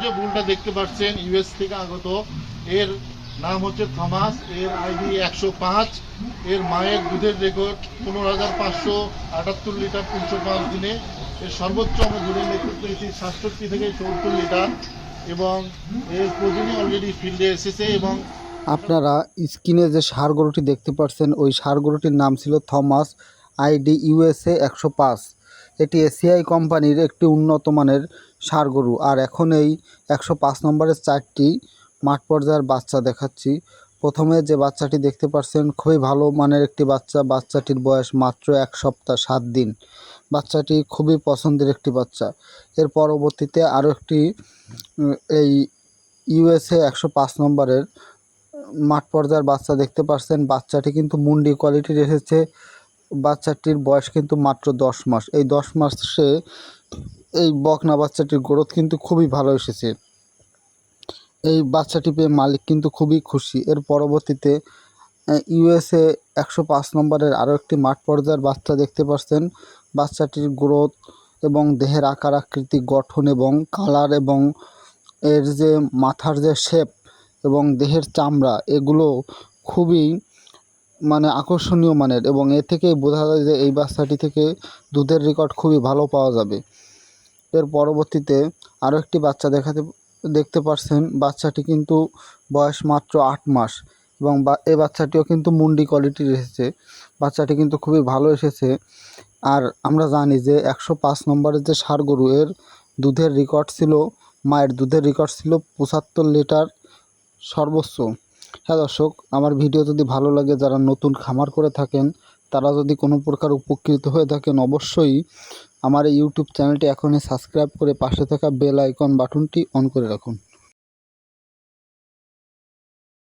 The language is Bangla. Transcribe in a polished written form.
যে বুলটা দেখতে পাচ্ছেন ইউএস থেকে আগত, এর নাম হচ্ছে থমাস, এর আইডি 105, এর মায়ের দুধের রেকর্ড 15,578 লিটার 305 দিনে, এর সর্বোচ্চ আমরা দুধের রেকর্ড পেয়েছি 67 থেকে 74 লিটার, এবং এর প্রজনী অলরেডি ফিল্ডে এসেছে। এবং আপনারা স্ক্রিনে যে ষাঁড় গরুটি দেখতে পাচ্ছেন ওই ষাঁড় গরুটির নাম ছিল থমাস, আইডি USA 105। এটি এসিআই কোম্পানির একটি উন্নত মানের ষাঁড় গরু। আর এখন এই 105 নম্বরের 4টি মাঠ পর্যায়ের বাচ্চা দেখাচ্ছি। প্রথমে যে বাচ্চাটি দেখতে পাচ্ছেন খুবই ভালো মানের একটি বাচ্চা। বাচ্চাটির বয়স মাত্র 1 সপ্তাহ 7 দিন। বাচ্চাটি খুবই পছন্দের একটি বাচ্চা। এর পরবর্তীতে আরও একটি এই USA 105 নম্বরের মাঠ পর্যায়ের বাচ্চা দেখতে পাচ্ছেন। বাচ্চাটি কিন্তু মুন্ডি কোয়ালিটির এসেছে। বাচ্চাটির বয়স কিন্তু মাত্র 10 মাস। এই 10 মাসে এই বকনা বাচ্চাটির গ্রোথ কিন্তু খুবই ভালো এসেছে। এই বাচ্চাটি পেয়ে মালিক কিন্তু খুবই খুশি। এর পরবর্তীতে USA 105 নম্বরের আরও একটি মাঠ পর্যায়ের বাচ্চা দেখতে পাচ্ছেন। বাচ্চাটির গ্রোথ এবং দেহের আকার আকৃতি, গঠন এবং কালার এবং এর যে মাথার যে শেপ এবং দেহের চামড়া, এগুলো খুবই আকর্ষণীয় মানের, এবং এ থেকেই বোঝা যায় যে এই বাচ্চাটি থেকে দুধের রেকর্ড খুবই ভালো পাওয়া যাবে। এর পরবর্তীতে আরও একটি বাচ্চা দেখতে পাচ্ছেন। বাচ্চাটি কিন্তু বয়স মাত্র 8 মাস, এবং এই বাচ্চাটিও কিন্তু মুন্ডি কোয়ালিটির এসেছে। বাচ্চাটি কিন্তু খুবই ভালো এসেছে। আর আমরা জানি যে 105 নম্বরের যে ষাঁড় গরু, এর দুধের রেকর্ড ছিল, মায়ের দুধের রেকর্ড ছিল 75 লিটার সর্বোচ্চ। হ্যাঁ দর্শক, আমার ভিডিও যদি ভালো লাগে, যারা নতুন খামার করে থাকেন, তারা যদি কোনো প্রকার উপকৃত হয়ে থাকেন, অবশ্যই আমার এই ইউটিউব চ্যানেলটি এখনই সাবস্ক্রাইব করে পাশে থাকা বেল আইকন বাটনটি অন করে রাখুন।